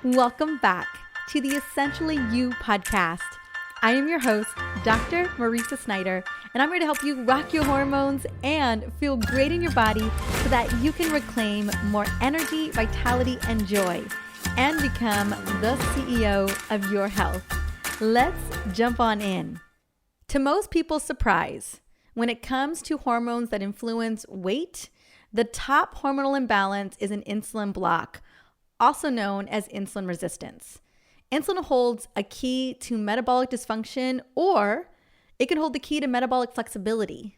Welcome back to the Essentially You podcast. I am your host, Dr. Marisa Snyder, and I'm here to help you rock your hormones and feel great in your body so that you can reclaim more energy, vitality, and joy and become the CEO of your health. Let's jump on in. To most people's surprise, when it comes to hormones that influence weight, the top hormonal imbalance is an insulin block, also known as insulin resistance. Insulin holds a key to metabolic dysfunction, or it can hold the key to metabolic flexibility.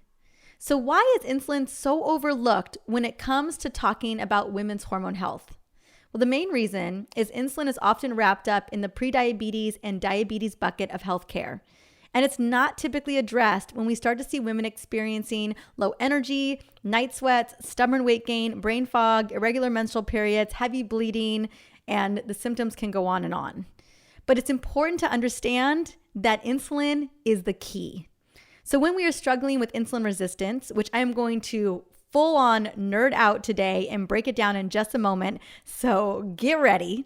So why is insulin so overlooked when it comes to talking about women's hormone health? Well, the main reason is insulin is often wrapped up in the prediabetes and diabetes bucket of healthcare. And it's not typically addressed when we start to see women experiencing low energy, night sweats, stubborn weight gain, brain fog, irregular menstrual periods, heavy bleeding, and the symptoms can go on and on. But it's important to understand that insulin is the key. So when we are struggling with insulin resistance, which I am going to full on nerd out today and break it down in just a moment, so get ready.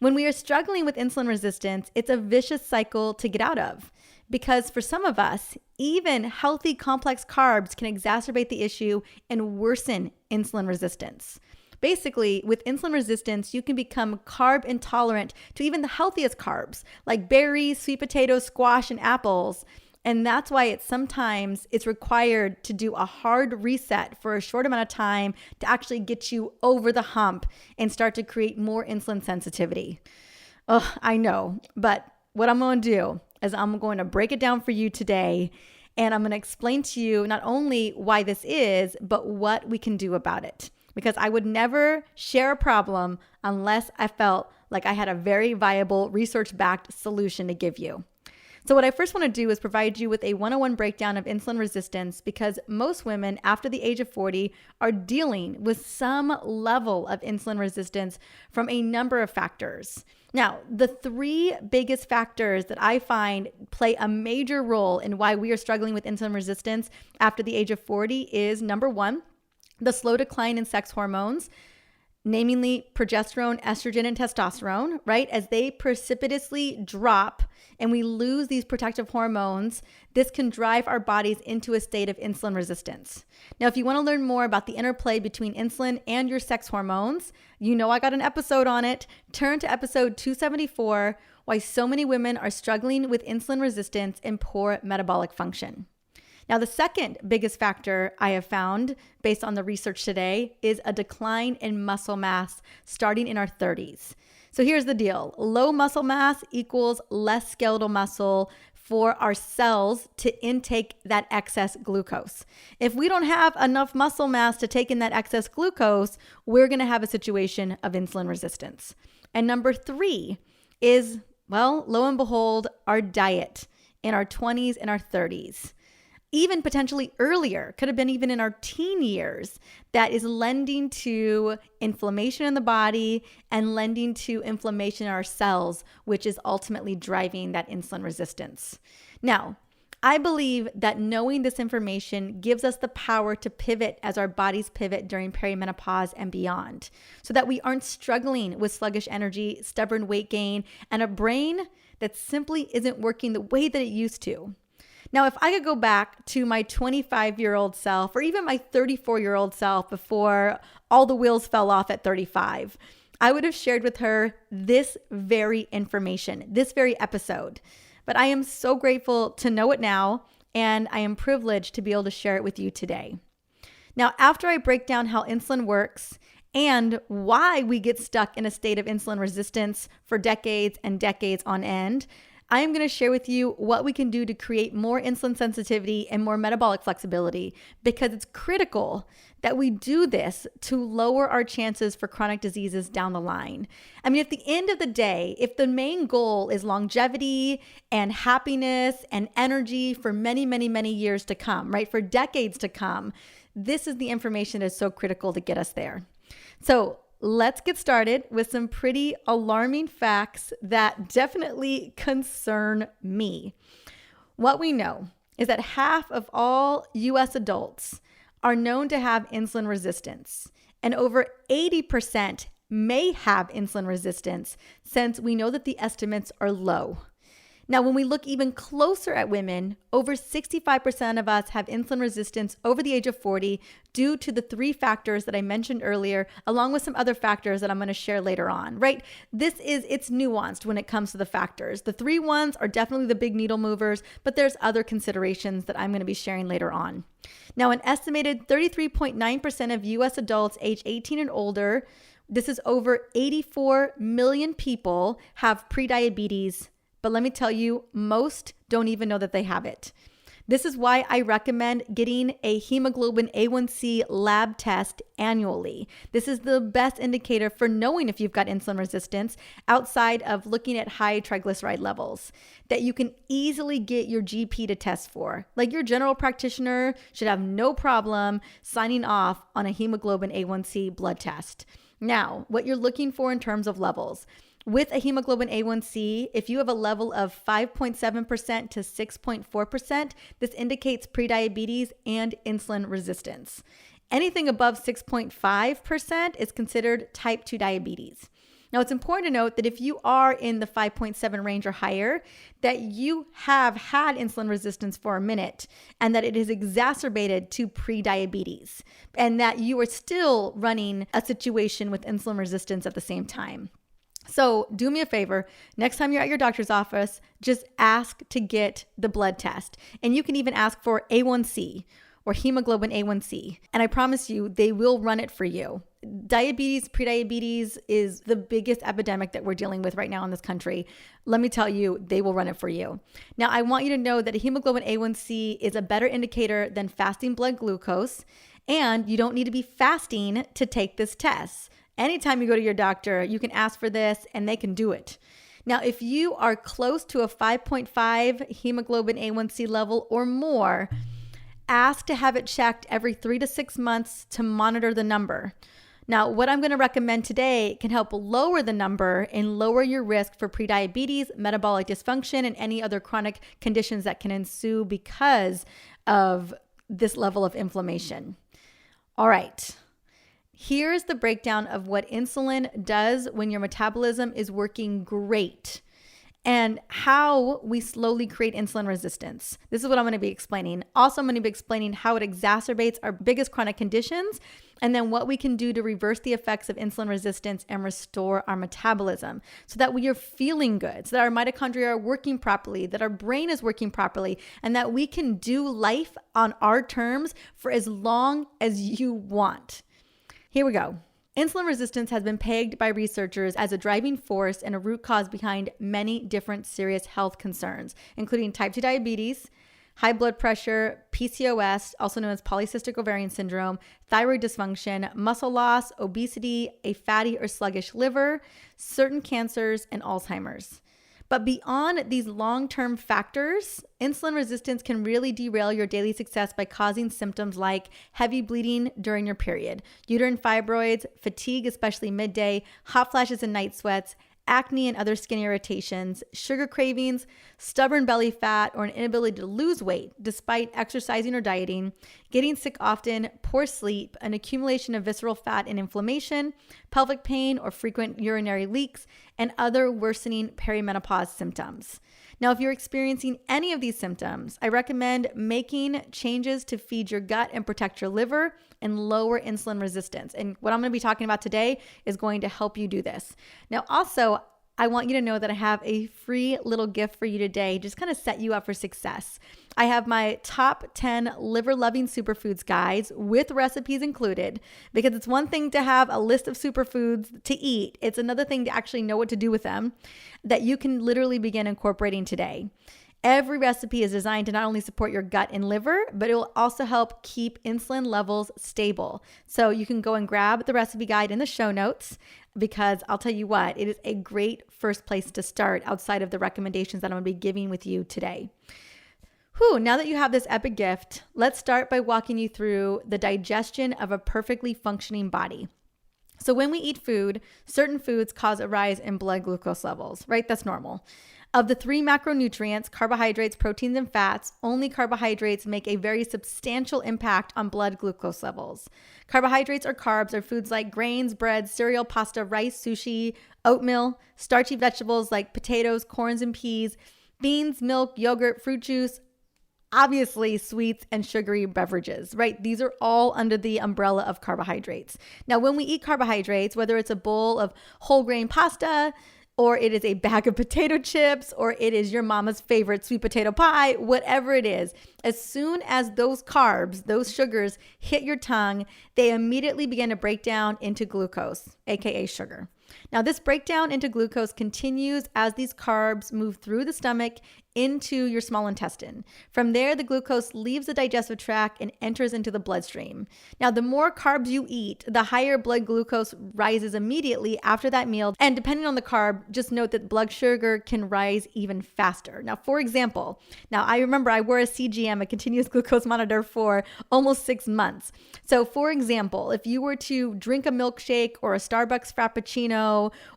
When we are struggling with insulin resistance, it's a vicious cycle to get out of. Because for some of us, even healthy complex carbs can exacerbate the issue and worsen insulin resistance. Basically, with insulin resistance, you can become carb intolerant to even the healthiest carbs, like berries, sweet potatoes, squash, and apples. And that's why it's required to do a hard reset for a short amount of time to actually get you over the hump and start to create more insulin sensitivity. Oh, I know, but what I'm going to do is I'm going to break it down for you today, and I'm going to explain to you not only why this is, but what we can do about it. Because I would never share a problem unless I felt like I had a very viable research-backed solution to give you. So what I first want to do is provide you with a 101 breakdown of insulin resistance, because most women after the age of 40 are dealing with some level of insulin resistance from a number of factors. Now, the three biggest factors that I find play a major role in why we are struggling with insulin resistance after the age of 40 is, number one, the slow decline in sex hormones, namely progesterone, estrogen, and testosterone, right? As they precipitously drop and we lose these protective hormones, this can drive our bodies into a state of insulin resistance. Now, if you want to learn more about the interplay between insulin and your sex hormones, you know I got an episode on it. Turn to episode 274, Why So Many Women Are Struggling with Insulin Resistance and Poor Metabolic Function. Now, the second biggest factor I have found based on the research today is a decline in muscle mass starting in our 30s. So here's the deal. Low muscle mass equals less skeletal muscle for our cells to intake that excess glucose. If we don't have enough muscle mass to take in that excess glucose, we're going to have a situation of insulin resistance. And number three is, well, lo and behold, our diet in our 20s and our 30s. Even potentially earlier, could have been even in our teen years, that is lending to inflammation in the body and lending to inflammation in our cells, which is ultimately driving that insulin resistance. Now, I believe that knowing this information gives us the power to pivot as our bodies pivot during perimenopause and beyond, so that we aren't struggling with sluggish energy, stubborn weight gain, and a brain that simply isn't working the way that it used to. Now, if I could go back to my 25-year-old self or even my 34-year-old self before all the wheels fell off at 35, I would have shared with her this very information, this very episode. But I am so grateful to know it now, and I am privileged to be able to share it with you today. Now, after I break down how insulin works and why we get stuck in a state of insulin resistance for decades and decades on end, I am going to share with you what we can do to create more insulin sensitivity and more metabolic flexibility, because it's critical that we do this to lower our chances for chronic diseases down the line. I mean, at the end of the day, if the main goal is longevity and happiness and energy for many, many, many years to come, right? For decades to come, this is the information that is so critical to get us there. So let's get started with some pretty alarming facts that definitely concern me. What we know is that half of all US adults are known to have insulin resistance, and over 80% may have insulin resistance, since we know that the estimates are low. Now, when we look even closer at women, over 65% of us have insulin resistance over the age of 40 due to the 3 factors that I mentioned earlier, along with some other factors that I'm going to share later on, right? It's nuanced when it comes to the factors. The 3 ones are definitely the big needle movers, but there's other considerations that I'm going to be sharing later on. Now, an estimated 33.9% of US adults age 18 and older, this is over 84 million people, have prediabetes. But let me tell you, most don't even know that they have it. This is why I recommend getting a hemoglobin A1C lab test annually. This is the best indicator for knowing if you've got insulin resistance outside of looking at high triglyceride levels that you can easily get your GP to test for. Like your general practitioner should have no problem signing off on a hemoglobin A1C blood test. Now, what you're looking for in terms of levels. With a hemoglobin A1C, if you have a level of 5.7% to 6.4%, this indicates prediabetes and insulin resistance. Anything above 6.5% is considered type 2 diabetes. Now, it's important to note that if you are in the 5.7 range or higher, that you have had insulin resistance for a minute and that it is exacerbated to prediabetes and that you are still running a situation with insulin resistance at the same time. So do me a favor, next time you're at your doctor's office, just ask to get the blood test. And you can even ask for A1C or hemoglobin A1C. And I promise you, they will run it for you. Diabetes, prediabetes is the biggest epidemic that we're dealing with right now in this country. Let me tell you, they will run it for you. Now, I want you to know that a hemoglobin A1C is a better indicator than fasting blood glucose. And you don't need to be fasting to take this test. Anytime you go to your doctor, you can ask for this and they can do it. Now, if you are close to a 5.5 hemoglobin A1C level or more, ask to have it checked every 3 to 6 months to monitor the number. Now, what I'm going to recommend today can help lower the number and lower your risk for prediabetes, metabolic dysfunction, and any other chronic conditions that can ensue because of this level of inflammation. All right. Here's the breakdown of what insulin does when your metabolism is working great and how we slowly create insulin resistance. This is what I'm going to be explaining. Also, I'm going to be explaining how it exacerbates our biggest chronic conditions and then what we can do to reverse the effects of insulin resistance and restore our metabolism so that we are feeling good, so that our mitochondria are working properly, that our brain is working properly, and that we can do life on our terms for as long as you want. Here we go. Insulin resistance has been pegged by researchers as a driving force and a root cause behind many different serious health concerns, including type 2 diabetes, high blood pressure, PCOS, also known as polycystic ovarian syndrome, thyroid dysfunction, muscle loss, obesity, a fatty or sluggish liver, certain cancers, and Alzheimer's. But beyond these long-term factors, insulin resistance can really derail your daily success by causing symptoms like heavy bleeding during your period, uterine fibroids, fatigue, especially midday, hot flashes and night sweats, acne and other skin irritations, sugar cravings, stubborn belly fat, or an inability to lose weight despite exercising or dieting, getting sick often, poor sleep, an accumulation of visceral fat and inflammation, pelvic pain or frequent urinary leaks, and other worsening perimenopause symptoms. Now, if you're experiencing any of these symptoms, I recommend making changes to feed your gut and protect your liver and lower insulin resistance. And what I'm going to be talking about today is going to help you do this. Now, also, I want you to know that I have a free little gift for you today, just kind of set you up for success. I have my top 10 liver-loving superfoods guides with recipes included, because it's one thing to have a list of superfoods to eat. It's another thing to actually know what to do with them that you can literally begin incorporating today. Every recipe is designed to not only support your gut and liver, but it will also help keep insulin levels stable. So you can go and grab the recipe guide in the show notes, because I'll tell you what, it is a great first place to start outside of the recommendations that I'm going to be giving with you today. Now that you have this epic gift, let's start by walking you through the digestion of a perfectly functioning body. So when we eat food, certain foods cause a rise in blood glucose levels, right? That's normal. Of the three macronutrients, carbohydrates, proteins, and fats, only carbohydrates make a very substantial impact on blood glucose levels. Carbohydrates or carbs are foods like grains, bread, cereal, pasta, rice, sushi, oatmeal, starchy vegetables like potatoes, corns, and peas, beans, milk, yogurt, fruit juice, obviously sweets and sugary beverages, right? These are all under the umbrella of carbohydrates. Now, when we eat carbohydrates, whether it's a bowl of whole grain pasta, or it is a bag of potato chips, or it is your mama's favorite sweet potato pie, whatever it is, as soon as those carbs, those sugars hit your tongue, they immediately begin to break down into glucose, aka sugar. Now, this breakdown into glucose continues as these carbs move through the stomach into your small intestine. From there, the glucose leaves the digestive tract and enters into the bloodstream. Now, the more carbs you eat, the higher blood glucose rises immediately after that meal. And depending on the carb, just note that blood sugar can rise even faster. Now, for example, I remember I wore a CGM, a continuous glucose monitor, for almost 6 months. So for example, if you were to drink a milkshake or a Starbucks Frappuccino,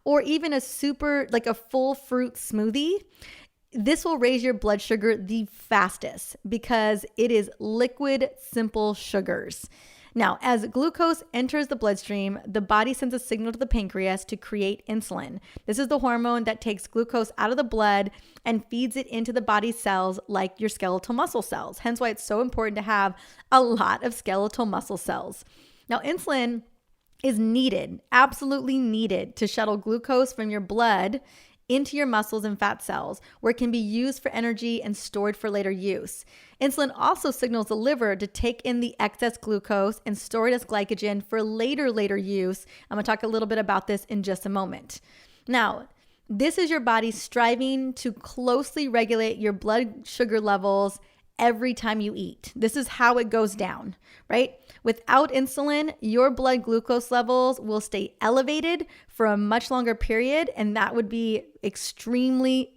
or even a full fruit smoothie, this will raise your blood sugar the fastest because it is liquid, simple sugars. Now, as glucose enters the bloodstream, the body sends a signal to the pancreas to create insulin. This is the hormone that takes glucose out of the blood and feeds it into the body's cells like your skeletal muscle cells. Hence why it's so important to have a lot of skeletal muscle cells. Now, insulin is needed, absolutely needed, to shuttle glucose from your blood into your muscles and fat cells, where it can be used for energy and stored for later use. Insulin also signals the liver to take in the excess glucose and store it as glycogen for later use. I'm going to talk a little bit about this in just a moment. Now, this is your body striving to closely regulate your blood sugar levels every time you eat. This is how it goes down, right? Without insulin, your blood glucose levels will stay elevated for a much longer period, and that would be extremely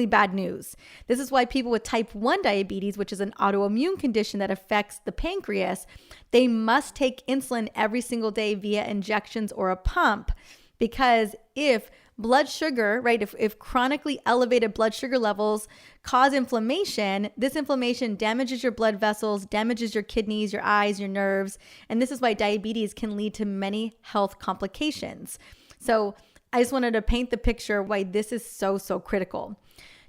bad news. This is why people with type 1 diabetes, which is an autoimmune condition that affects the pancreas, they must take insulin every single day via injections or a pump, because if blood sugar, right, if chronically elevated blood sugar levels cause inflammation, this inflammation damages your blood vessels, damages your kidneys, your eyes, your nerves, and this is why diabetes can lead to many health complications. So I just wanted to paint the picture why this is so critical.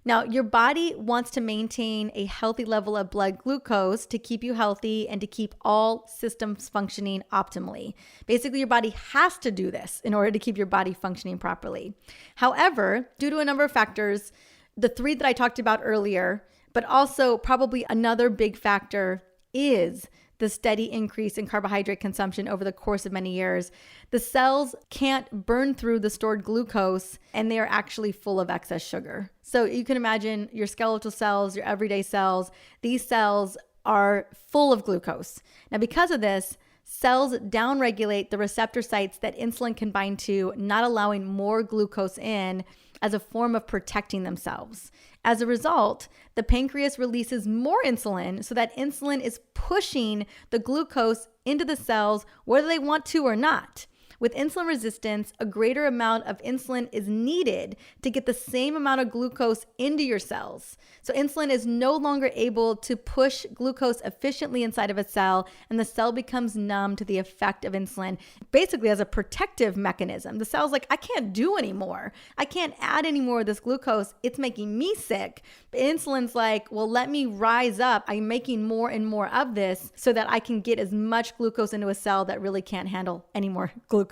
Now, your body wants to maintain a healthy level of blood glucose to keep you healthy and to keep all systems functioning optimally. Basically, your body has to do this in order to keep your body functioning properly. However, due to a number of factors, the three that I talked about earlier, but also probably another big factor is the steady increase in carbohydrate consumption over the course of many years. The cells can't burn through the stored glucose, and they are actually full of excess sugar. So you can imagine your skeletal cells, your everyday cells, these cells are full of glucose. Now, because of this, cells downregulate the receptor sites that insulin can bind to, not allowing more glucose in as a form of protecting themselves. As a result, the pancreas releases more insulin so that insulin is pushing the glucose into the cells whether they want to or not. With insulin resistance, a greater amount of insulin is needed to get the same amount of glucose into your cells. So insulin is no longer able to push glucose efficiently inside of a cell, and the cell becomes numb to the effect of insulin, basically as a protective mechanism. The cell's like, I can't do anymore. I can't add any more of this glucose. It's making me sick. But insulin's like, well, let me rise up. I'm making more and more of this so that I can get as much glucose into a cell that really can't handle any more glucose.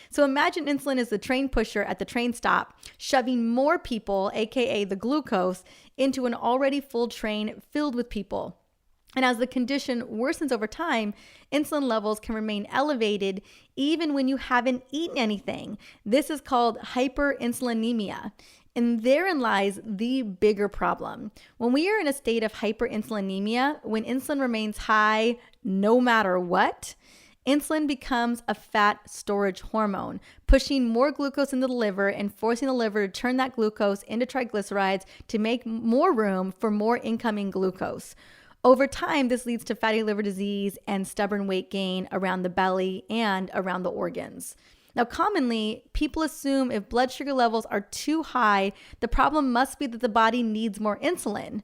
So imagine insulin is the train pusher at the train stop, shoving more people, aka the glucose, into an already full train filled with people. And as the condition worsens over time, insulin levels can remain elevated even when you haven't eaten anything. This is called hyperinsulinemia. And therein lies the bigger problem. When we are in a state of hyperinsulinemia, when insulin remains high no matter what, insulin becomes a fat storage hormone, pushing more glucose into the liver and forcing the liver to turn that glucose into triglycerides to make more room for more incoming glucose. Over time, this leads to fatty liver disease and stubborn weight gain around the belly and around the organs. Now, commonly, people assume if blood sugar levels are too high, the problem must be that the body needs more insulin.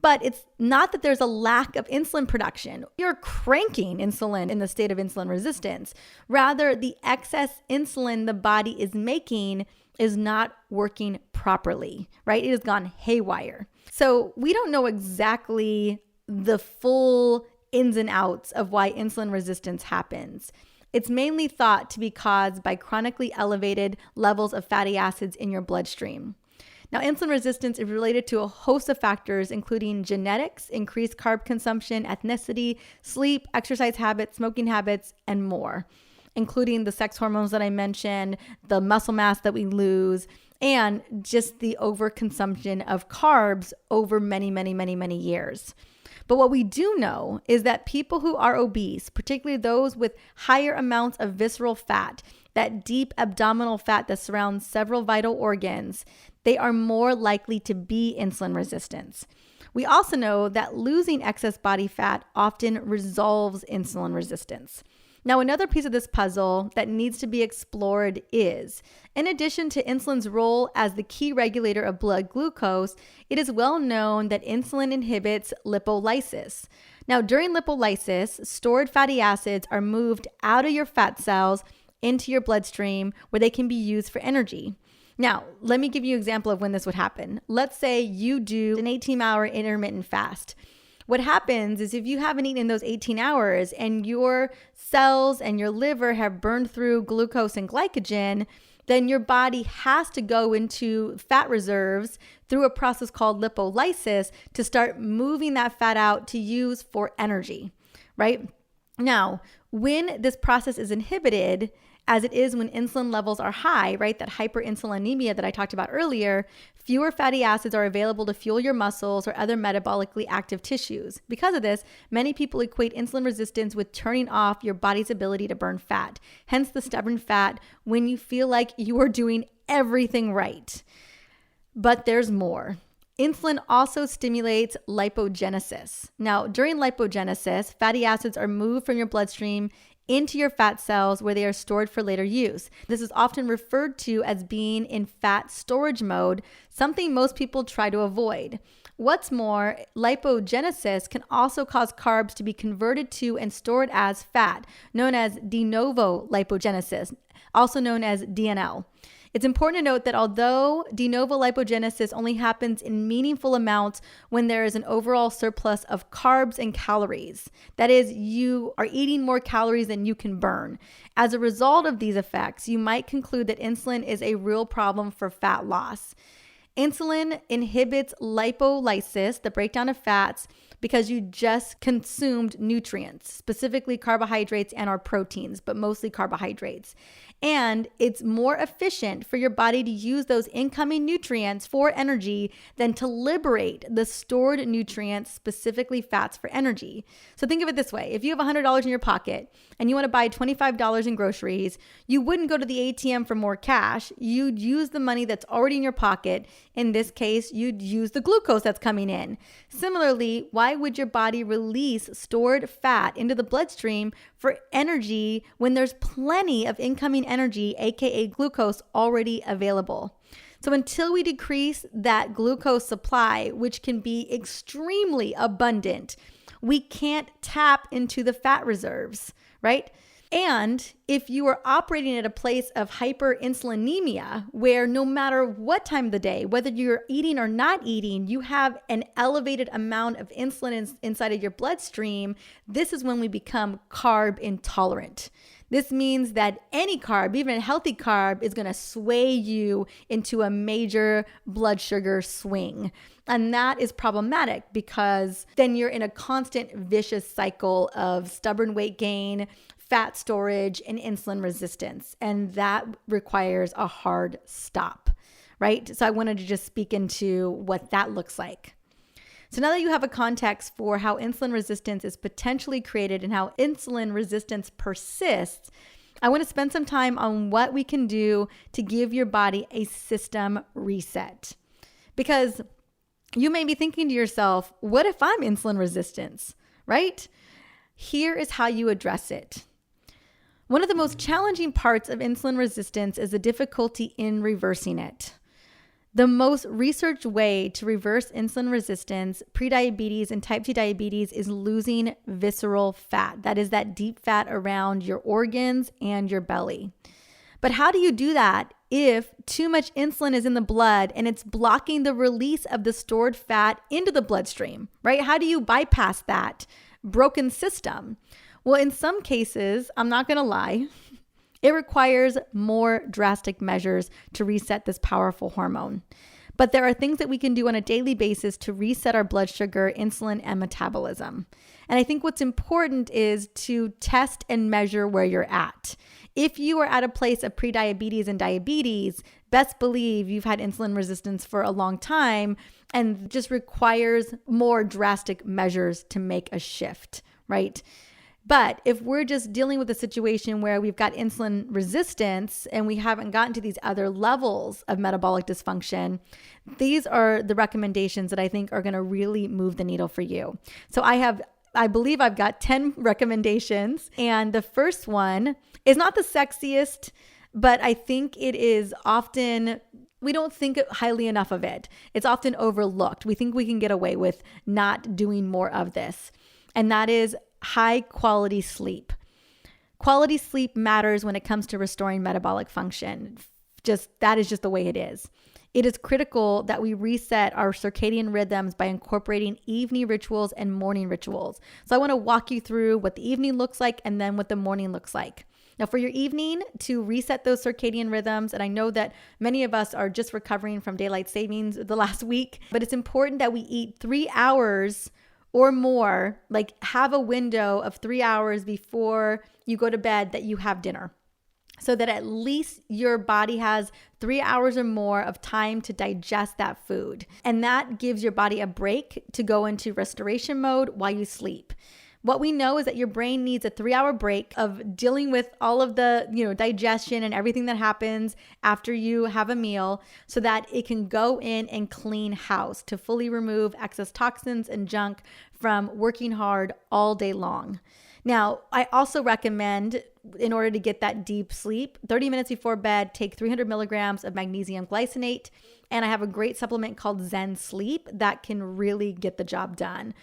But it's not that there's a lack of insulin production. You're cranking insulin in the state of insulin resistance. Rather, the excess insulin the body is making is not working properly, right? It has gone haywire. So we don't know exactly the full ins and outs of why insulin resistance happens. It's mainly thought to be caused by chronically elevated levels of fatty acids in your bloodstream. Now, insulin resistance is related to a host of factors, including genetics, increased carb consumption, ethnicity, sleep, exercise habits, smoking habits, and more, including the sex hormones that I mentioned, the muscle mass that we lose, and just the overconsumption of carbs over many years. But what we do know is that people who are obese, particularly those with higher amounts of visceral fat, that deep abdominal fat that surrounds several vital organs, they are more likely to be insulin resistant. We also know that losing excess body fat often resolves insulin resistance. Now, another piece of this puzzle that needs to be explored is, in addition to insulin's role as the key regulator of blood glucose, it is well known that insulin inhibits lipolysis. Now, during lipolysis, stored fatty acids are moved out of your fat cells into your bloodstream where they can be used for energy. Now, let me give you an example of when this would happen. Let's say you do an 18-hour intermittent fast. What happens is if you haven't eaten in those 18 hours and your cells and your liver have burned through glucose and glycogen, then your body has to go into fat reserves through a process called lipolysis to start moving that fat out to use for energy, right? Now, when this process is inhibited, as it is when insulin levels are high, right? That hyperinsulinemia that I talked about earlier, fewer fatty acids are available to fuel your muscles or other metabolically active tissues. Because of this, many people equate insulin resistance with turning off your body's ability to burn fat, hence the stubborn fat when you feel like you are doing everything right. But there's more. Insulin also stimulates lipogenesis. Now, during lipogenesis, fatty acids are moved from your bloodstream into your fat cells where they are stored for later use. This is often referred to as being in fat storage mode, something most people try to avoid. What's more, lipogenesis can also cause carbs to be converted to and stored as fat, known as de novo lipogenesis, also known as DNL. It's important to note that although de novo lipogenesis only happens in meaningful amounts when there is an overall surplus of carbs and calories, that is, you are eating more calories than you can burn. As a result of these effects, you might conclude that insulin is a real problem for fat loss. Insulin inhibits lipolysis, the breakdown of fats, because you just consumed nutrients, specifically carbohydrates and or proteins, but mostly carbohydrates. And it's more efficient for your body to use those incoming nutrients for energy than to liberate the stored nutrients, specifically fats, for energy. So think of it this way. If you have $100 in your pocket and you want to buy $25 in groceries, you wouldn't go to the ATM for more cash. You'd use the money that's already in your pocket. In this case, you'd use the glucose that's coming in. Similarly, why would your body release stored fat into the bloodstream for energy when there's plenty of incoming energy, aka glucose, already available? So until we decrease that glucose supply, which can be extremely abundant, we can't tap into the fat reserves, right? And if you are operating at a place of hyperinsulinemia, where no matter what time of the day, whether you're eating or not eating, you have an elevated amount of insulin inside of your bloodstream, this is when we become carb intolerant. This means that any carb, even a healthy carb, is going to sway you into a major blood sugar swing. And that is problematic because then you're in a constant vicious cycle of stubborn weight gain, fat storage, and insulin resistance. And that requires a hard stop, right? So I wanted to just speak into what that looks like. So now that you have a context for how insulin resistance is potentially created and how insulin resistance persists, I want to spend some time on what we can do to give your body a system reset. Because you may be thinking to yourself, what if I'm insulin resistant, right? Here is how you address it. One of the most challenging parts of insulin resistance is the difficulty in reversing it. The most researched way to reverse insulin resistance, prediabetes, and type 2 diabetes is losing visceral fat. That is that deep fat around your organs and your belly. But how do you do that if too much insulin is in the blood and it's blocking the release of the stored fat into the bloodstream, right? How do you bypass that broken system? Well, in some cases, I'm not going to lie, it requires more drastic measures to reset this powerful hormone. But there are things that we can do on a daily basis to reset our blood sugar, insulin, and metabolism. And I think what's important is to test and measure where you're at. If you are at a place of prediabetes and diabetes, best believe you've had insulin resistance for a long time and just requires more drastic measures to make a shift, right? But if we're just dealing with a situation where we've got insulin resistance and we haven't gotten to these other levels of metabolic dysfunction, these are the recommendations that I think are going to really move the needle for you. So I believe I've got 10 recommendations. And the first one is not the sexiest, but I think it is often, we don't think highly enough of it. It's often overlooked. We think we can get away with not doing more of this. And that is high quality sleep. Quality sleep matters when it comes to restoring metabolic function. That is just the way it is. It is critical that we reset our circadian rhythms by incorporating evening rituals and morning rituals. So I want to walk you through what the evening looks like and then what the morning looks like. Now for your evening, to reset those circadian rhythms, and I know that many of us are just recovering from daylight savings the last week, but it's important that we eat 3 hours or more, like have a window of 3 hours before you go to bed that you have dinner, so that at least your body has 3 hours or more of time to digest that food. And that gives your body a break to go into restoration mode while you sleep. What we know is that your brain needs a 3-hour break of dealing with all of the, digestion and everything that happens after you have a meal, so that it can go in and clean house to fully remove excess toxins and junk from working hard all day long. Now, I also recommend, in order to get that deep sleep, 30 minutes before bed, take 300 milligrams of magnesium glycinate. And I have a great supplement called Zen Sleep that can really get the job done.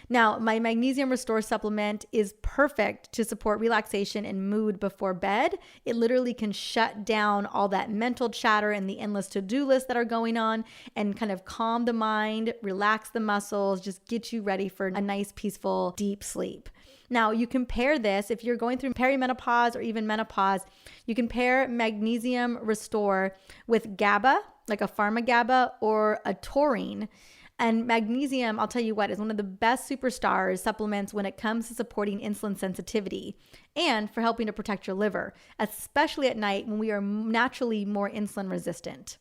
Now, my Magnesium Restore supplement is perfect to support relaxation and mood before bed. It literally can shut down all that mental chatter and the endless to-do lists that are going on and kind of calm the mind, relax the muscles, just get you ready for a nice, peaceful, deep sleep. Now, you can pair this, if you're going through perimenopause or even menopause, you can pair Magnesium Restore with GABA, like a pharma GABA or a taurine. And magnesium, I'll tell you what, is one of the best superstars supplements when it comes to supporting insulin sensitivity and for helping to protect your liver, especially at night when we are naturally more insulin resistant.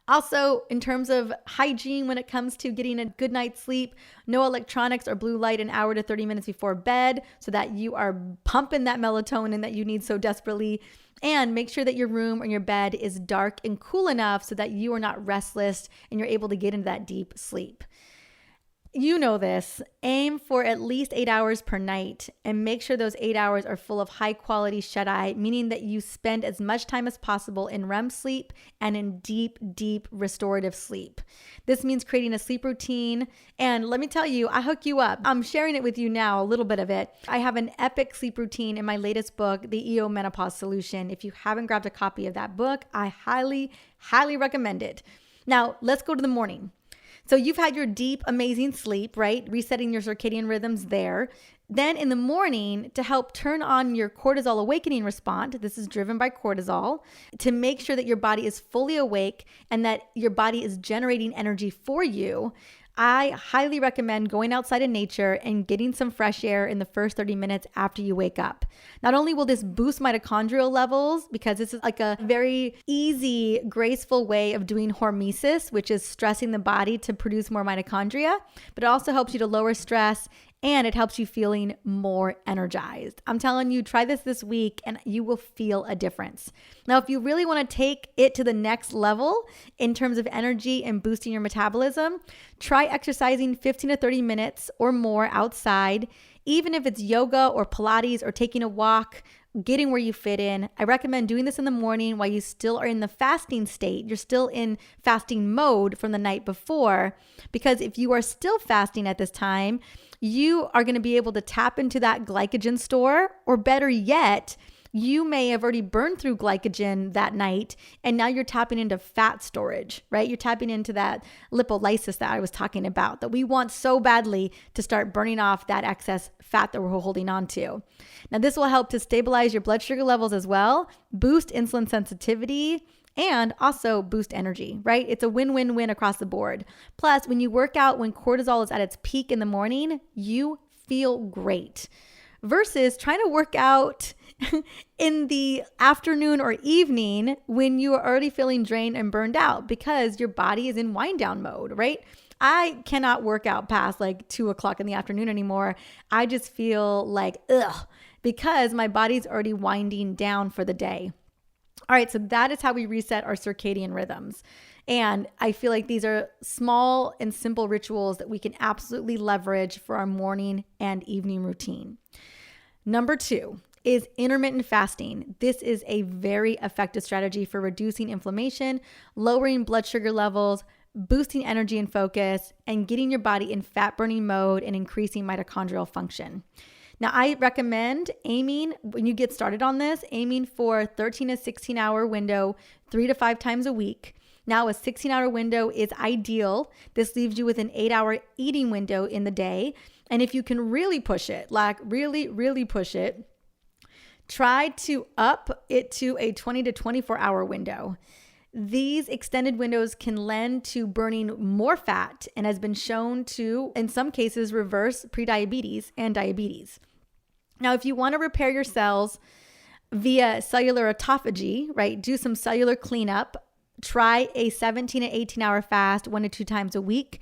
Also, in terms of hygiene, when it comes to getting a good night's sleep, no electronics or blue light an hour to 30 minutes before bed so that you are pumping that melatonin that you need so desperately. And make sure that your room or your bed is dark and cool enough so that you are not restless and you're able to get into that deep sleep. You know this. Aim for at least 8 hours per night and make sure those 8 hours are full of high quality shut-eye, meaning that you spend as much time as possible in REM sleep and in deep, deep restorative sleep. This means creating a sleep routine. And let me tell you, I hook you up. I'm sharing it with you now, a little bit of it. I have an epic sleep routine in my latest book, The EO Menopause Solution. If you haven't grabbed a copy of that book, I highly, highly recommend it. Now, let's go to the morning. So you've had your deep, amazing sleep, right? Resetting your circadian rhythms there. Then in the morning, to help turn on your cortisol awakening response, this is driven by cortisol, to make sure that your body is fully awake and that your body is generating energy for you, I highly recommend going outside in nature and getting some fresh air in the first 30 minutes after you wake up. Not only will this boost mitochondrial levels, because this is like a very easy, graceful way of doing hormesis, which is stressing the body to produce more mitochondria, but it also helps you to lower stress and it helps you feeling more energized. I'm telling you, try this week and you will feel a difference. Now, if you really want to take it to the next level in terms of energy and boosting your metabolism, try exercising 15 to 30 minutes or more outside, even if it's yoga or Pilates or taking a walk getting where you fit in. I recommend doing this in the morning while you still are in the fasting state. You're still in fasting mode from the night before, because if you are still fasting at this time, you are going to be able to tap into that glycogen store, or better yet, you may have already burned through glycogen that night and now you're tapping into fat storage, right? You're tapping into that lipolysis that I was talking about, that we want so badly to start burning off that excess fat that we're holding on to. Now, this will help to stabilize your blood sugar levels as well, boost insulin sensitivity, and also boost energy, right? It's a win-win-win across the board. Plus, when you work out when cortisol is at its peak in the morning, you feel great. Versus trying to work out in the afternoon or evening when you are already feeling drained and burned out because your body is in wind down mode, right? I cannot work out past like 2:00 in the afternoon anymore. I just feel like, because my body's already winding down for the day. All right, so that is how we reset our circadian rhythms. And I feel like these are small and simple rituals that we can absolutely leverage for our morning and evening routine. Number 2 is intermittent fasting. This is a very effective strategy for reducing inflammation, lowering blood sugar levels, boosting energy and focus, and getting your body in fat burning mode and increasing mitochondrial function. Now, I recommend aiming, when you get started on this, aiming for 13 to 16 hour window, 3 to 5 times a week. Now, a 16-hour window is ideal. This leaves you with an 8-hour eating window in the day. And if you can really push it, like really push it, try to up it to a 20 to 24-hour window. These extended windows can lend to burning more fat and has been shown to, in some cases, reverse prediabetes and diabetes. Now, if you want to repair your cells via cellular autophagy, right, do some cellular cleanup, try a 17 to 18-hour fast 1 to 2 times a week.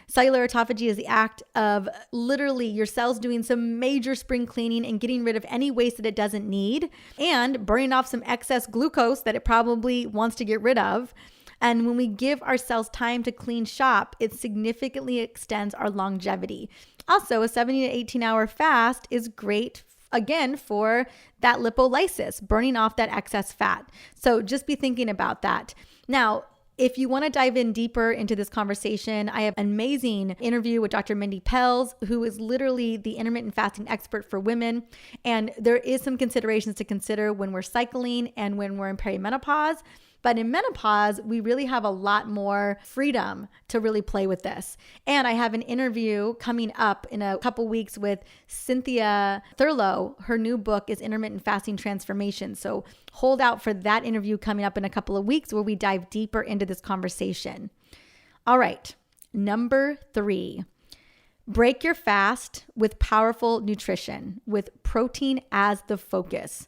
Cellular autophagy is the act of literally your cells doing some major spring cleaning and getting rid of any waste that it doesn't need and burning off some excess glucose that it probably wants to get rid of. And when we give our cells time to clean shop, it significantly extends our longevity. Also, a 17 to 18-hour fast is great again for that lipolysis, burning off that excess fat. So just be thinking about that. Now, if you want to dive in deeper into this conversation, I have an amazing interview with Dr. Mindy Pelz, who is literally the intermittent fasting expert for women. And there is some considerations to consider when we're cycling and when we're in perimenopause. But in menopause, we really have a lot more freedom to really play with this. And I have an interview coming up in a couple weeks with Cynthia Thurlow. Her new book is Intermittent Fasting Transformation. So hold out for that interview coming up in a couple of weeks where we dive deeper into this conversation. All right, number 3. Break your fast with powerful nutrition, with protein as the focus.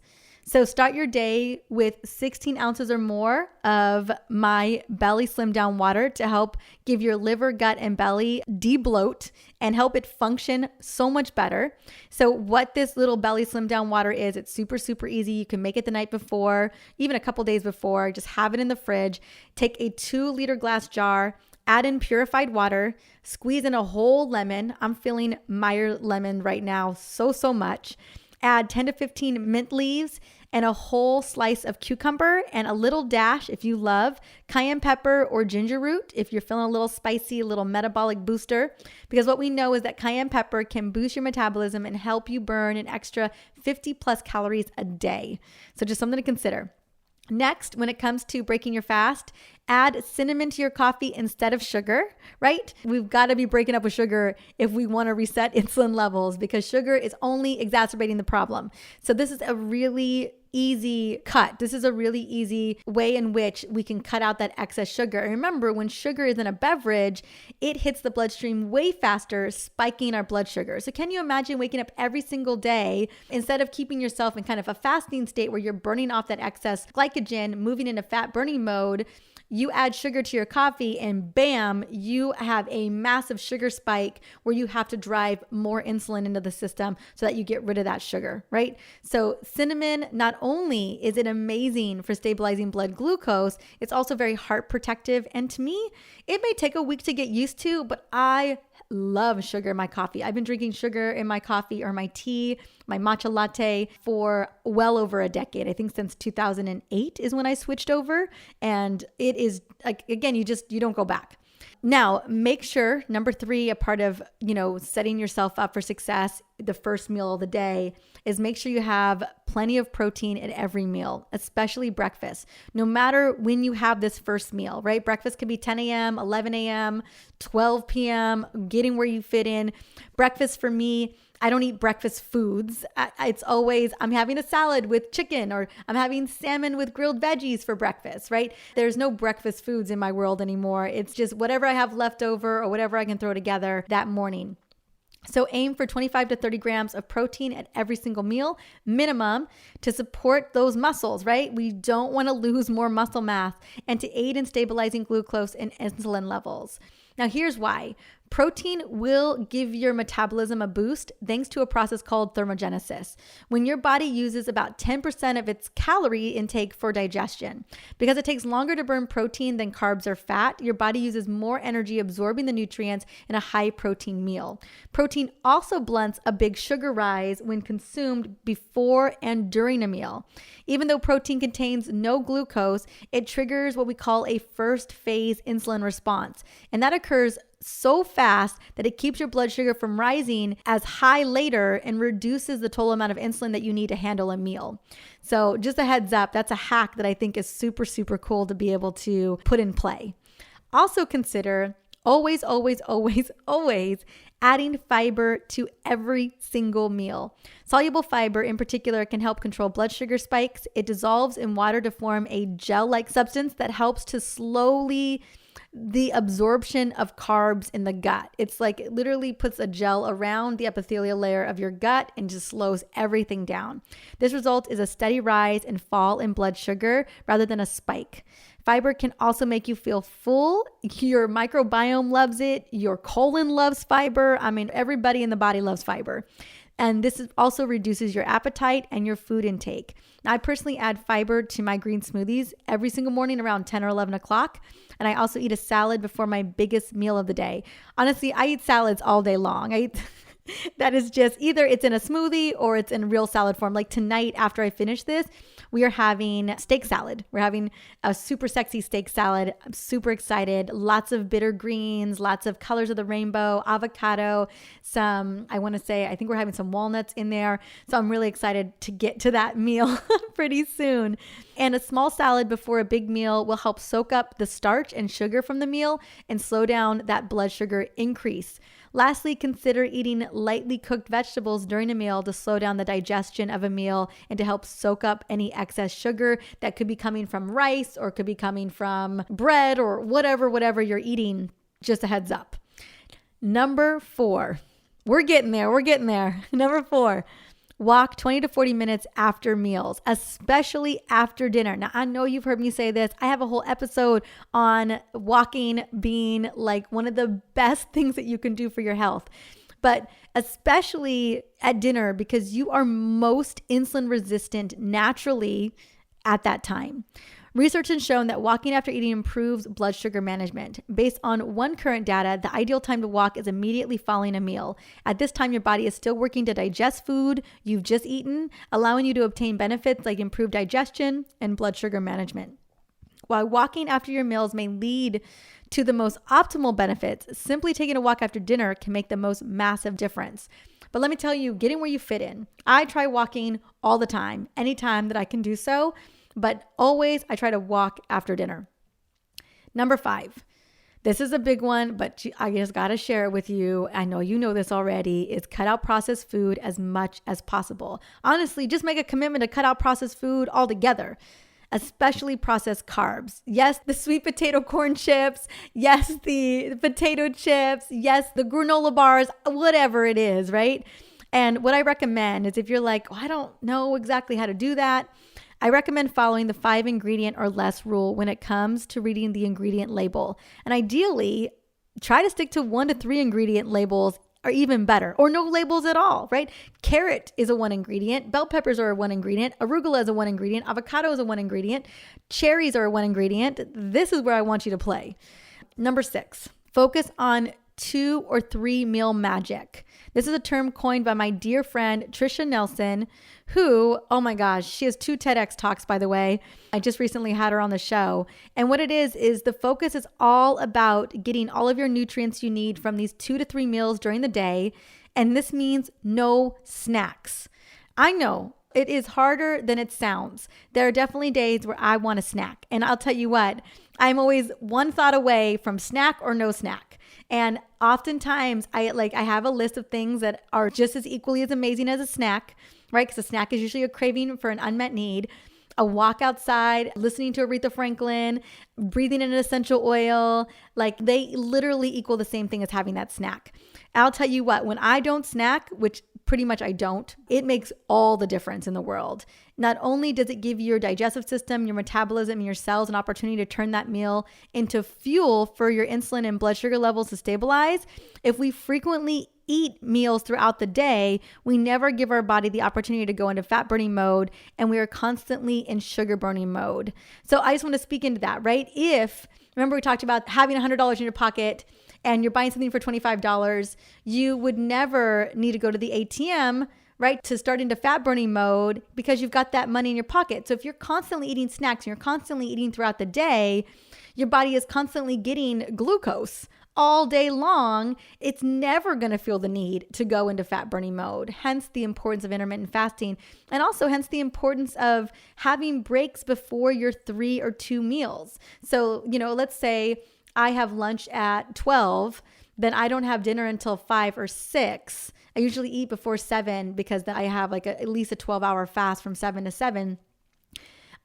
So start your day with 16 ounces or more of my Belly Slim Down water to help give your liver, gut, and belly de-bloat and help it function so much better. So what this little Belly Slim Down water is, it's super, super easy. You can make it the night before, even a couple days before. Just have it in the fridge. Take a 2-liter glass jar, add in purified water, squeeze in a whole lemon. I'm feeling Meyer lemon right now so much. Add 10 to 15 mint leaves and a whole slice of cucumber and a little dash, if you love, cayenne pepper or ginger root if you're feeling a little spicy, a little metabolic booster. Because what we know is that cayenne pepper can boost your metabolism and help you burn an extra 50 plus calories a day. So just something to consider. Next, when it comes to breaking your fast, add cinnamon to your coffee instead of sugar, right? We've got to be breaking up with sugar if we want to reset insulin levels because sugar is only exacerbating the problem. So this is a really easy cut. This is a really easy way in which we can cut out that excess sugar. And remember, when sugar is in a beverage, it hits the bloodstream way faster, spiking our blood sugar. So can you imagine waking up every single day, instead of keeping yourself in kind of a fasting state where you're burning off that excess glycogen, moving into fat burning mode, you add sugar to your coffee and bam, you have a massive sugar spike where you have to drive more insulin into the system so that you get rid of that sugar, right? So cinnamon, not only is it amazing for stabilizing blood glucose, it's also very heart protective. And to me, it may take a week to get used to, but I love sugar in my coffee. I've been drinking sugar in my coffee or my tea, my matcha latte for well over a decade. I think since 2008 is when I switched over. And it is, like, again, you don't go back. Now, make sure, number 3, a part of, setting yourself up for success, the first meal of the day, is make sure you have plenty of protein at every meal, especially breakfast. No matter when you have this first meal, right? Breakfast could be 10 a.m., 11 a.m., 12 p.m., getting where you fit in. Breakfast for me, I don't eat breakfast foods. It's always, I'm having a salad with chicken, or I'm having salmon with grilled veggies for breakfast, right? There's no breakfast foods in my world anymore. It's just whatever I have left over or whatever I can throw together that morning. So aim for 25 to 30 grams of protein at every single meal, minimum, to support those muscles, right? We don't want to lose more muscle mass, and to aid in stabilizing glucose and insulin levels. Now, here's why. Protein will give your metabolism a boost thanks to a process called thermogenesis, when your body uses about 10% of its calorie intake for digestion. Because it takes longer to burn protein than carbs or fat, your body uses more energy absorbing the nutrients in a high protein meal. Protein also blunts a big sugar rise when consumed before and during a meal. Even though protein contains no glucose, it triggers what we call a first phase insulin response. And that occurs so fast that it keeps your blood sugar from rising as high later and reduces the total amount of insulin that you need to handle a meal. So just a heads up, that's a hack that I think is super, super cool to be able to put in play. Also consider always adding fiber to every single meal. Soluble fiber in particular can help control blood sugar spikes. It dissolves in water to form a gel-like substance that helps to slowly the absorption of carbs in the gut. It's like it literally puts a gel around the epithelial layer of your gut and just slows everything down. This result is a steady rise and fall in blood sugar rather than a spike. Fiber can also make you feel full. Your microbiome loves it. Your colon loves fiber. I mean, everybody in the body loves fiber. And this also reduces your appetite and your food intake. Now, I personally add fiber to my green smoothies every single morning around 10 or 11 o'clock. And I also eat a salad before my biggest meal of the day. Honestly, I eat salads all day long. That is just either it's in a smoothie or it's in real salad form. Like tonight, after I finish this, we are having steak salad. We're having a super sexy steak salad. I'm super excited. Lots of bitter greens, lots of colors of the rainbow, avocado, I think we're having some walnuts in there. So I'm really excited to get to that meal pretty soon. And a small salad before a big meal will help soak up the starch and sugar from the meal and slow down that blood sugar increase. Lastly, consider eating lightly cooked vegetables during a meal to slow down the digestion of a meal and to help soak up any excess sugar that could be coming from rice or could be coming from bread or whatever you're eating. Just a heads up. Number 4. We're getting there. Number 4. Walk 20 to 40 minutes after meals, especially after dinner. Now, I know you've heard me say this. I have a whole episode on walking being like one of the best things that you can do for your health, but especially at dinner because you are most insulin resistant naturally at that time. Research has shown that walking after eating improves blood sugar management. Based on one current data, the ideal time to walk is immediately following a meal. At this time, your body is still working to digest food you've just eaten, allowing you to obtain benefits like improved digestion and blood sugar management. While walking after your meals may lead to the most optimal benefits, simply taking a walk after dinner can make the most massive difference. But let me tell you, getting where you fit in. I try walking all the time, anytime that I can do so. But always I try to walk after dinner. Number 5, this is a big one, but I just got to share it with you. I know you know this already, is cut out processed food as much as possible. Honestly, just make a commitment to cut out processed food altogether, especially processed carbs. Yes, the sweet potato corn chips. Yes, the potato chips. Yes, the granola bars, whatever it is, right? And what I recommend is if you're like, I don't know exactly how to do that, I recommend following the 5 ingredient or less rule when it comes to reading the ingredient label. And ideally, try to stick to 1 to 3 ingredient labels or even better, or no labels at all, right? Carrot is a 1 ingredient. Bell peppers are a 1 ingredient. Arugula is a 1 ingredient. Avocado is a 1 ingredient. Cherries are a 1 ingredient. This is where I want you to play. Number 6, focus on 2 or 3 meal magic. This is a term coined by my dear friend, Trisha Nelson, who, oh my gosh, she has 2 TEDx talks, by the way. I just recently had her on the show. And what it is the focus is all about getting all of your nutrients you need from these 2 to 3 meals during the day. And this means no snacks. I know it is harder than it sounds. There are definitely days where I want a snack. And I'll tell you what, I'm always one thought away from snack or no snack. And oftentimes I have a list of things that are just as equally as amazing as a snack, right? Because a snack is usually a craving for an unmet need. A walk outside, listening to Aretha Franklin, breathing in an essential oil, like they literally equal the same thing as having that snack. I'll tell you what, when I don't snack, which pretty much I don't, it makes all the difference in the world. Not only does it give your digestive system, your metabolism, and your cells an opportunity to turn that meal into fuel for your insulin and blood sugar levels to stabilize, if we frequently eat meals throughout the day, we never give our body the opportunity to go into fat burning mode, and we are constantly in sugar burning mode. So I just want to speak into that, right? Remember we talked about having $100 in your pocket and you're buying something for $25, you would never need to go to the ATM, right, to start into fat burning mode because you've got that money in your pocket. So if you're constantly eating snacks and you're constantly eating throughout the day, your body is constantly getting glucose all day long. It's never going to feel the need to go into fat burning mode. Hence the importance of intermittent fasting, and also hence the importance of having breaks before your 3 or 2 meals. So, let's say I have lunch at 12, then I don't have dinner until 5 or 6. I usually eat before 7 because I have at least a 12-hour fast from 7 to 7.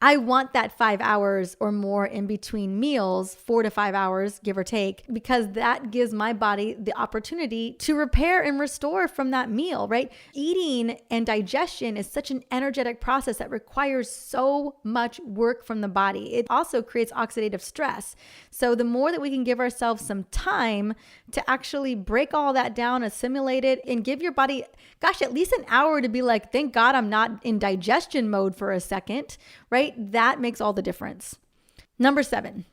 I want that 5 hours or more in between meals, 4 to 5 hours, give or take, because that gives my body the opportunity to repair and restore from that meal, right? Eating and digestion is such an energetic process that requires so much work from the body. It also creates oxidative stress. So the more that we can give ourselves some time to actually break all that down, assimilate it, and give your body, at least an hour to be like, thank God I'm not in digestion mode for a second, right? That makes all the difference. Number 7,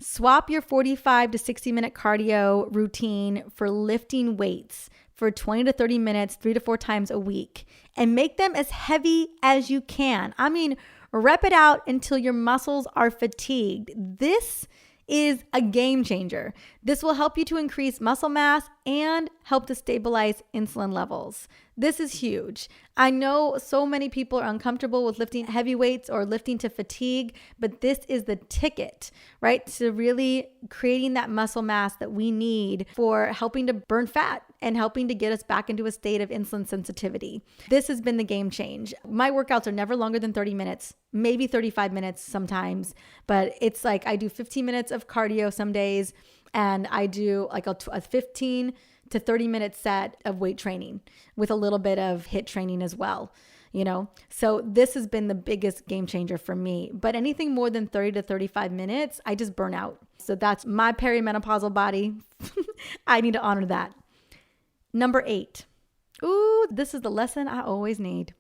swap your 45 to 60 minute cardio routine for lifting weights for 20 to 30 minutes, 3 to 4 times a week, and make them as heavy as you can. I mean, rep it out until your muscles are fatigued. This is a game changer. This will help you to increase muscle mass and help to stabilize insulin levels. This is huge. I know so many people are uncomfortable with lifting heavy weights or lifting to fatigue, but this is the ticket, right? To really creating that muscle mass that we need for helping to burn fat and helping to get us back into a state of insulin sensitivity. This has been the game change. My workouts are never longer than 30 minutes, maybe 35 minutes sometimes, but it's like I do 15 minutes of cardio some days, and I do a 15 to 30 minute set of weight training with a little bit of HIIT training as well, So this has been the biggest game changer for me. But anything more than 30 to 35 minutes, I just burn out. So that's my perimenopausal body. I need to honor that. Number 8. Ooh, this is the lesson I always need.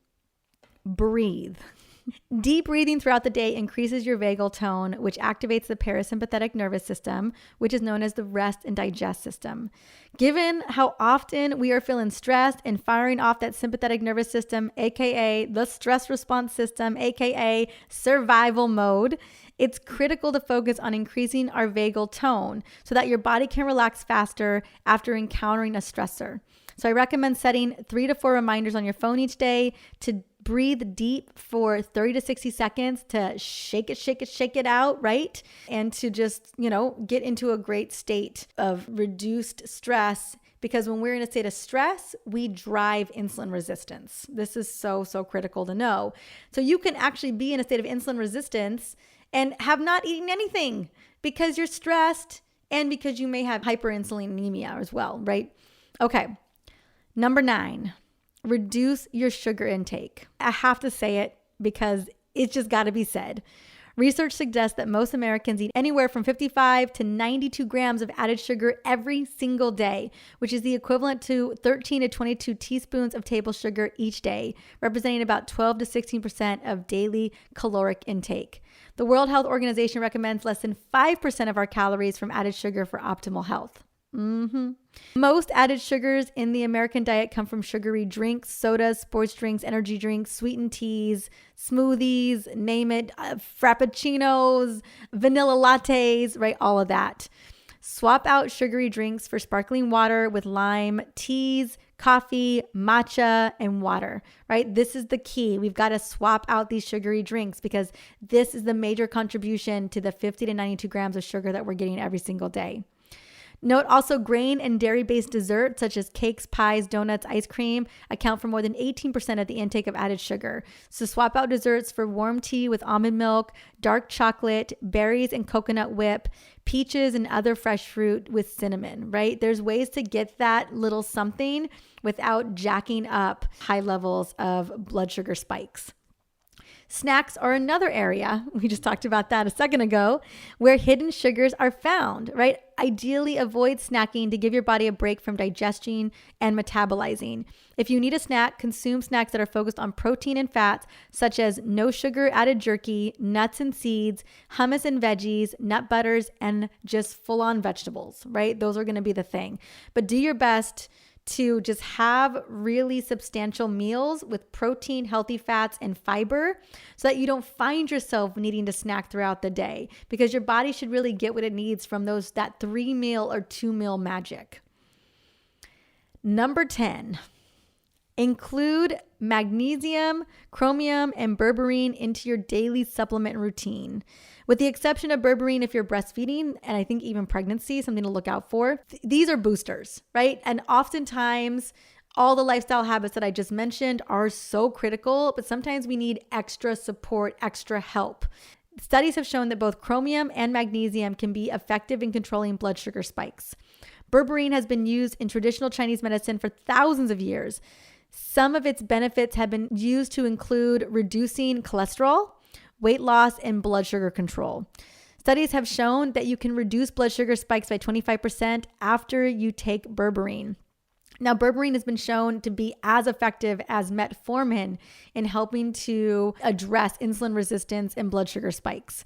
Breathe. Deep breathing throughout the day increases your vagal tone, which activates the parasympathetic nervous system, which is known as the rest and digest system. Given how often we are feeling stressed and firing off that sympathetic nervous system, aka the stress response system, aka survival mode, it's critical to focus on increasing our vagal tone so that your body can relax faster after encountering a stressor. So I recommend setting 3 to 4 reminders on your phone each day to breathe deep for 30 to 60 seconds to shake it out, right? And to just, get into a great state of reduced stress, because when we're in a state of stress, we drive insulin resistance. This is so critical to know. So you can actually be in a state of insulin resistance and have not eaten anything because you're stressed and because you may have hyperinsulinemia as well, right? Okay. Number 9, reduce your sugar intake. I have to say it because it's just got to be said. Research suggests that most Americans eat anywhere from 55 to 92 grams of added sugar every single day, which is the equivalent to 13 to 22 teaspoons of table sugar each day, representing about 12 to 16% of daily caloric intake. The World Health Organization recommends less than 5% of our calories from added sugar for optimal health. Most added sugars in the American diet come from sugary drinks, sodas, sports drinks, energy drinks, sweetened teas, smoothies, name it, frappuccinos, vanilla lattes, right? All of that. Swap out sugary drinks for sparkling water with lime, teas, coffee, matcha, and water, right? This is the key. We've got to swap out these sugary drinks because this is the major contribution to the 50 to 92 grams of sugar that we're getting every single day. Note also grain and dairy-based desserts such as cakes, pies, donuts, ice cream account for more than 18% of the intake of added sugar. So swap out desserts for warm tea with almond milk, dark chocolate, berries and coconut whip, peaches and other fresh fruit with cinnamon, right? There's ways to get that little something without jacking up high levels of blood sugar spikes. Snacks are another area, we just talked about that a second ago, where hidden sugars are found, right? Ideally avoid snacking to give your body a break from digesting and metabolizing. If you need a snack, consume snacks that are focused on protein and fats, such as no sugar added jerky, nuts and seeds, hummus and veggies, nut butters, and just full-on vegetables, right? Those are going to be the thing. But do your best to just have really substantial meals with protein, healthy fats, and fiber so that you don't find yourself needing to snack throughout the day, because your body should really get what it needs from that 3-meal or 2-meal magic. Number 10, include magnesium, chromium, and berberine into your daily supplement routine. With the exception of berberine if you're breastfeeding, and I think even pregnancy, something to look out for. These are boosters, right? And oftentimes, all the lifestyle habits that I just mentioned are so critical, but sometimes we need extra support, extra help. Studies have shown that both chromium and magnesium can be effective in controlling blood sugar spikes. Berberine has been used in traditional Chinese medicine for thousands of years. Some of its benefits have been used to include reducing cholesterol, weight loss, and blood sugar control. Studies have shown that you can reduce blood sugar spikes by 25% after you take berberine. Now, berberine has been shown to be as effective as metformin in helping to address insulin resistance and blood sugar spikes.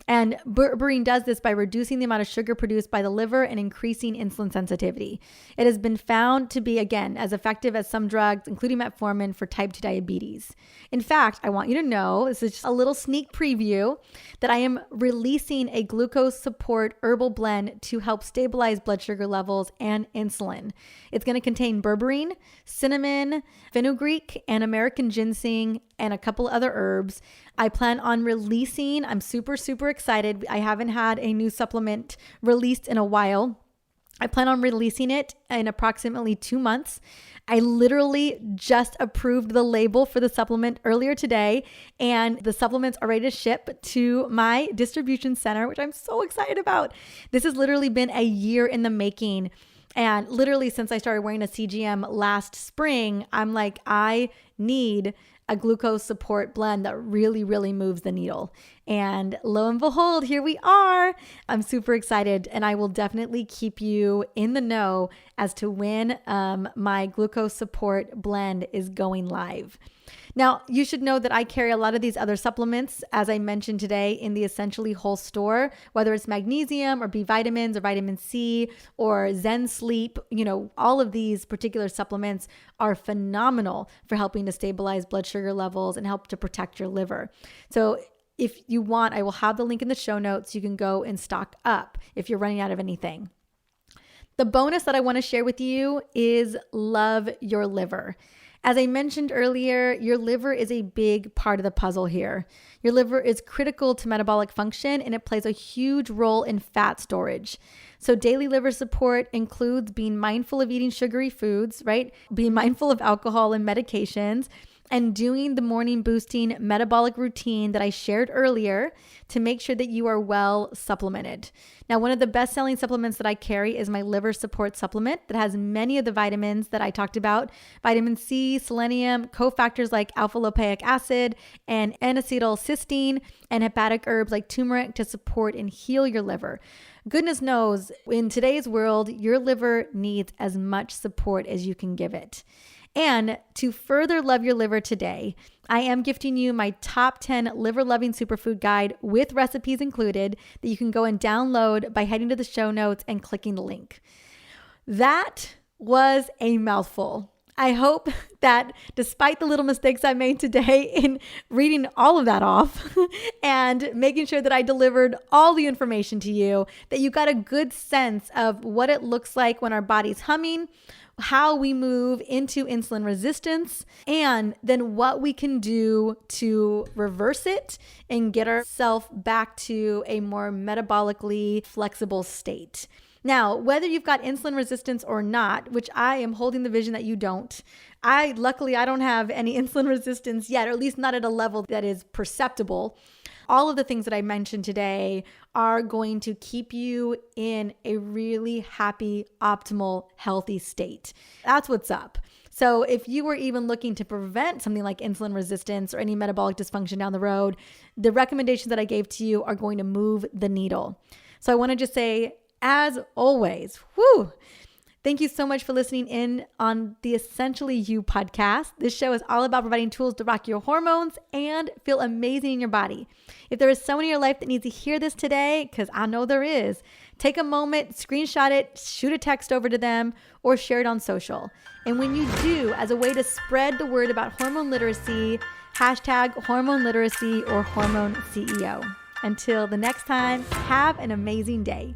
And berberine does this by reducing the amount of sugar produced by the liver and increasing insulin sensitivity. It has been found to be, again, as effective as some drugs, including metformin, for type 2 diabetes. In fact, I want you to know, this is just a little sneak preview, that I am releasing a glucose support herbal blend to help stabilize blood sugar levels and insulin. It's going to contain berberine, cinnamon, fenugreek, and American ginseng, and a couple other herbs. I plan on releasing, I'm super excited. I haven't had a new supplement released in a while. I plan on releasing it in approximately 2 months. I literally just approved the label for the supplement earlier today, and the supplements are ready to ship to my distribution center, which I'm so excited about. This has literally been a year in the making. And literally since I started wearing a CGM last spring, I'm like, I need a glucose support blend that really moves the needle. And lo and behold, here we are. I'm super excited, and I will definitely keep you in the know as to when my glucose support blend is going live. Now, you should know that I carry a lot of these other supplements, as I mentioned today, in the Essentially Whole store, whether it's magnesium or B vitamins or vitamin C or Zen Sleep. All of these particular supplements are phenomenal for helping to stabilize blood sugar levels and help to protect your liver. So if you want, I will have the link in the show notes. You can go and stock up if you're running out of anything. The bonus that I want to share with you is love your liver. As I mentioned earlier, your liver is a big part of the puzzle here. Your liver is critical to metabolic function, and it plays a huge role in fat storage. So daily liver support includes being mindful of eating sugary foods, right? Being mindful of alcohol and medications, and doing the morning boosting metabolic routine that I shared earlier to make sure that you are well supplemented. Now, one of the best-selling supplements that I carry is my liver support supplement that has many of the vitamins that I talked about: vitamin C, selenium, cofactors like alpha-lipoic acid, and N-acetylcysteine, and hepatic herbs like turmeric to support and heal your liver. Goodness knows, in today's world, your liver needs as much support as you can give it. And to further love your liver today, I am gifting you my top 10 liver-loving superfood guide with recipes included that you can go and download by heading to the show notes and clicking the link. That was a mouthful. I hope that despite the little mistakes I made today in reading all of that off and making sure that I delivered all the information to you, that you got a good sense of what it looks like when our body's humming, how we move into insulin resistance, and then what we can do to reverse it and get ourselves back to a more metabolically flexible state. Now, whether you've got insulin resistance or not, which I am holding the vision that you don't, luckily I don't have any insulin resistance yet, or at least not at a level that is perceptible. All of the things that I mentioned today are going to keep you in a really happy, optimal, healthy state. That's what's up. So if you were even looking to prevent something like insulin resistance or any metabolic dysfunction down the road, the recommendations that I gave to you are going to move the needle. So I want to just say, as always, thank you so much for listening in on the Essentially You podcast. This show is all about providing tools to rock your hormones and feel amazing in your body. If there is someone in your life that needs to hear this today, because I know there is, take a moment, screenshot it, shoot a text over to them, or share it on social. And when you do, as a way to spread the word about hormone literacy, #hormone literacy or hormone CEO. Until the next time, have an amazing day.